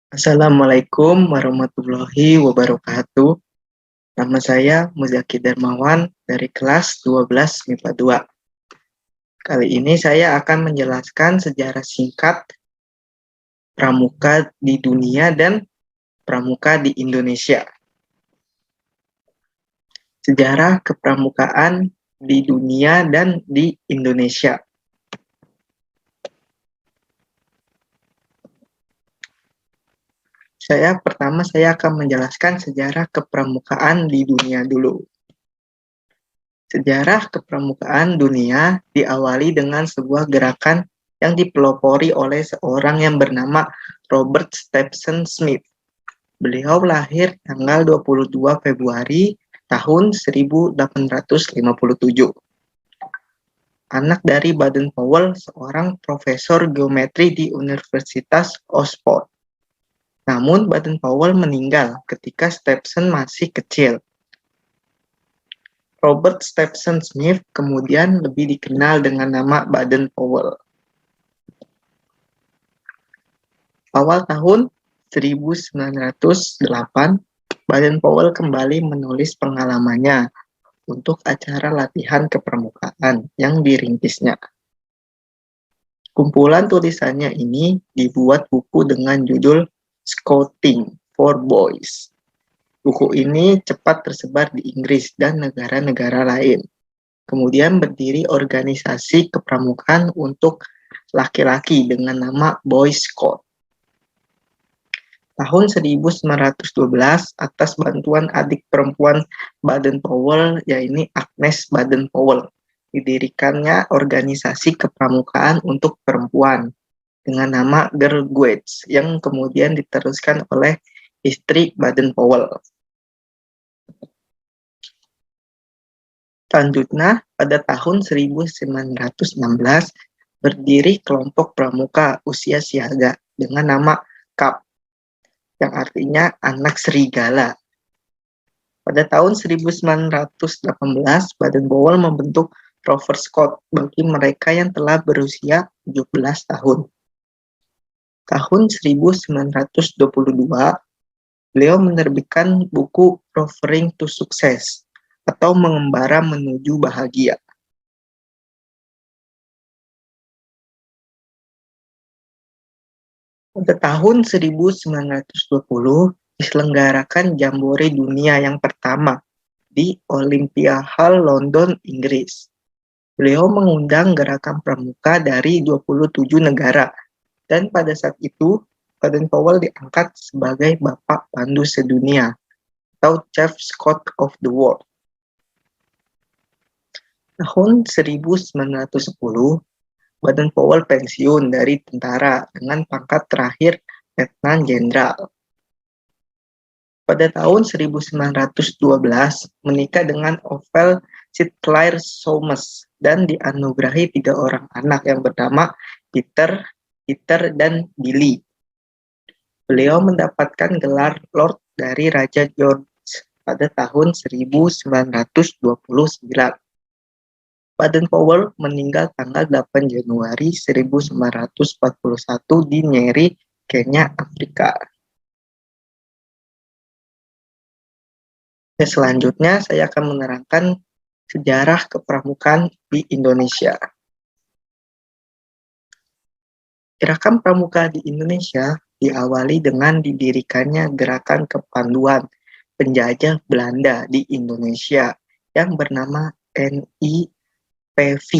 Assalamualaikum warahmatullahi wabarakatuh. Nama saya Muzaki Darmawan dari kelas 12 MIPA 2. Kali ini saya akan menjelaskan sejarah singkat pramuka di dunia dan pramuka di Indonesia. Sejarah kepramukaan di dunia dan di Indonesia. Saya akan menjelaskan sejarah kepramukaan di dunia dulu. Sejarah kepramukaan dunia diawali dengan sebuah gerakan yang dipelopori oleh seorang yang bernama Robert Stephen Smith. Beliau lahir tanggal 22 Februari tahun 1857. Anak dari Baden Powell, seorang profesor geometri di Universitas Oxford. Namun Baden Powell meninggal ketika Stephen masih kecil. Robert Stephen Smith kemudian lebih dikenal dengan nama Baden Powell. Awal tahun 1908, Baden Powell kembali menulis pengalamannya untuk acara latihan kepramukaan yang dirintisnya. Kumpulan tulisannya ini dibuat buku dengan judul Scouting for Boys. Buku ini cepat tersebar di Inggris dan negara-negara lain. Kemudian berdiri organisasi kepramukaan untuk laki-laki dengan nama Boy Scout. Tahun 1912, atas bantuan adik perempuan Baden Powell, yaitu Agnes Baden Powell, didirikannya organisasi kepramukaan untuk perempuan dengan nama Girl Guides yang kemudian diteruskan oleh istri Baden Powell. Selanjutnya, pada tahun 1916, berdiri kelompok pramuka usia siaga dengan nama KAP, yang artinya anak serigala. Pada tahun 1918, Baden Powell membentuk Rover Scout bagi mereka yang telah berusia 17 tahun. Tahun 1922, beliau menerbitkan buku Rovering to Success atau mengembara menuju bahagia. Pada tahun 1920, diselenggarakan Jambore Dunia yang pertama di Olympia Hall, London, Inggris. Beliau mengundang gerakan pramuka dari 27 negara, dan pada saat itu, Baden Powell diangkat sebagai Bapak Pandu Sedunia atau Chief Scout of the World. Tahun 1910, Baden Powell pensiun dari tentara dengan pangkat terakhir Letnan Jenderal. Pada tahun 1912, menikah dengan Ovel Sinclair Soames dan dianugerahi 3 orang anak yang bernama Peter, dan Billy. Beliau mendapatkan gelar Lord dari Raja George pada tahun 1929. Baden Powell meninggal tanggal 8 Januari 1941 di Nyeri, Kenya, Afrika. Selanjutnya saya akan menerangkan sejarah kepramukaan di Indonesia. Gerakan pramuka di Indonesia diawali dengan didirikannya gerakan kepanduan penjajah Belanda di Indonesia yang bernama NIPV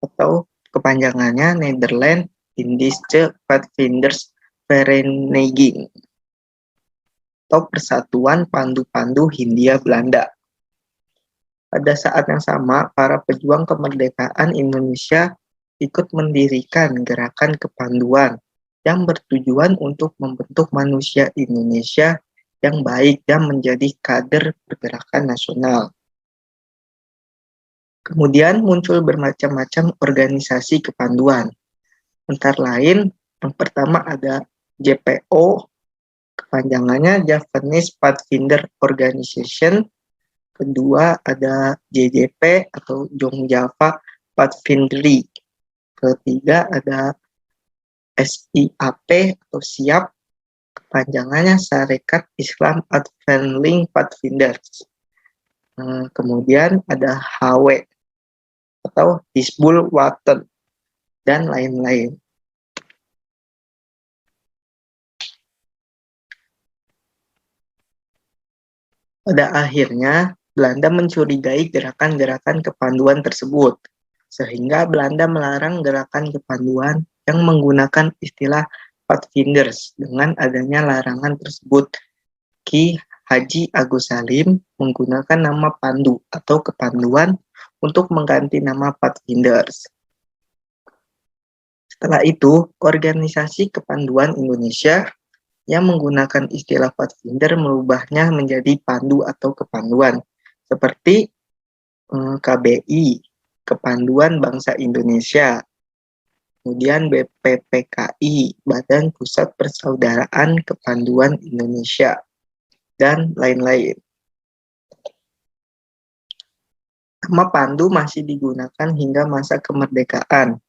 atau kepanjangannya Nederland Indische Padvinders Vereniging atau Persatuan Pandu-Pandu Hindia Belanda. Pada saat yang sama, para pejuang kemerdekaan Indonesia ikut mendirikan gerakan kepanduan yang bertujuan untuk membentuk manusia Indonesia yang baik dan menjadi kader pergerakan nasional. Kemudian muncul bermacam-macam organisasi kepanduan. Antara lain, yang pertama ada JPO, kepanjangannya Japanese Pathfinder Organization. Kedua ada JJP atau Jong Java Pathfindery. Ketiga ada SIAP atau SIAP. Kepanjangannya Sarekat Islam Advancing Pathfinders. Kemudian ada HW atau Hizbul Wathan dan lain-lain. Pada akhirnya, Belanda mencurigai gerakan-gerakan kepanduan tersebut, sehingga Belanda melarang gerakan kepanduan yang menggunakan istilah Pathfinders. Dengan adanya larangan tersebut, Ki Haji Agus Salim menggunakan nama Pandu atau kepanduan untuk mengganti nama Pathfinders. Setelah itu, organisasi kepanduan Indonesia yang menggunakan istilah Pathfinder merubahnya menjadi pandu atau kepanduan, seperti KBI, Kepanduan Bangsa Indonesia, kemudian BPPKI, Badan Pusat Persaudaraan Kepanduan Indonesia, dan lain-lain. Nama pandu masih digunakan hingga masa kemerdekaan.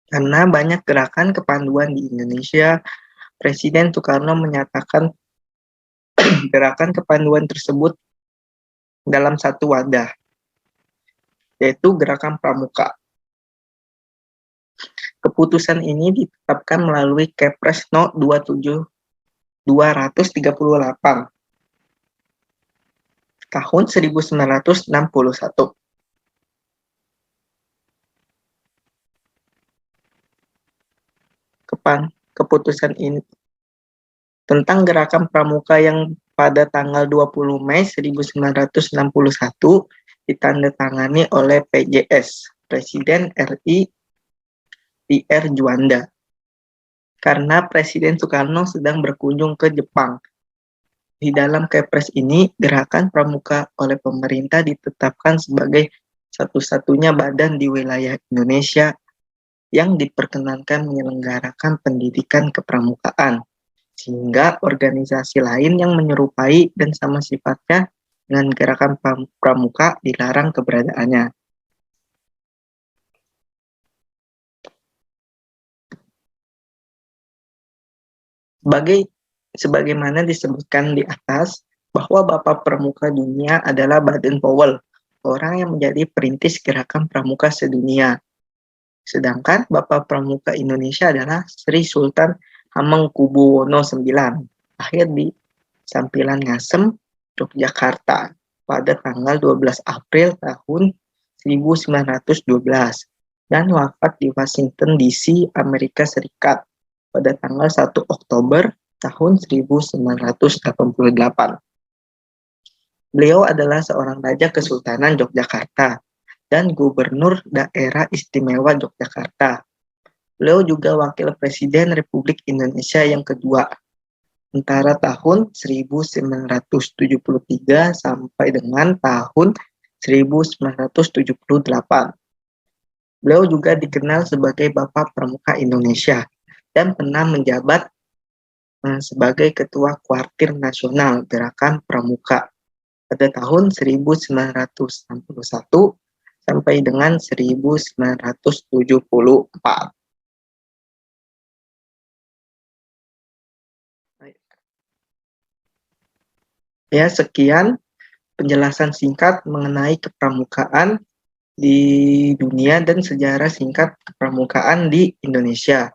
Karena banyak gerakan kepanduan di Indonesia, Presiden Soekarno menyatakan gerakan kepanduan tersebut dalam satu wadah, yaitu Gerakan Pramuka. Keputusan ini ditetapkan melalui Kepres No. 238 tahun 1961. Keputusan ini tentang Gerakan Pramuka yang pada tanggal 20 Mei 1961 ditandatangani oleh PJS, Presiden RI PR Juanda, karena Presiden Soekarno sedang berkunjung ke Jepang. Di dalam Kepres ini, Gerakan Pramuka oleh pemerintah ditetapkan sebagai satu-satunya badan di wilayah Indonesia yang diperkenankan menyelenggarakan pendidikan kepramukaan, sehingga organisasi lain yang menyerupai dan sama sifatnya dengan Gerakan Pramuka dilarang keberadaannya. Sebagaimana disebutkan di atas, bahwa Bapak Pramuka Dunia adalah Baden-Powell, orang yang menjadi perintis Gerakan Pramuka sedunia. Sedangkan Bapak Pramuka Indonesia adalah Sri Sultan Hamengkubuwono IX, lahir di Sampilan Ngasem, Yogyakarta, pada tanggal 12 April tahun 1912, dan wafat di Washington DC, Amerika Serikat, pada tanggal 1 Oktober tahun 1988. Beliau adalah seorang Raja Kesultanan Yogyakarta dan Gubernur Daerah Istimewa Yogyakarta. Beliau juga Wakil Presiden Republik Indonesia yang kedua antara tahun 1973 sampai dengan tahun 1978. Beliau juga dikenal sebagai Bapak Pramuka Indonesia dan pernah menjabat sebagai Ketua Kuartir Nasional Gerakan Pramuka pada tahun 1961 sampai dengan 1974. Ya, sekian penjelasan singkat mengenai kepramukaan di dunia dan sejarah singkat kepramukaan di Indonesia.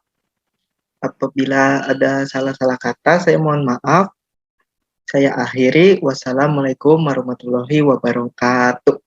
Apabila ada salah-salah kata, saya mohon maaf. Saya akhiri. Wassalamualaikum warahmatullahi wabarakatuh.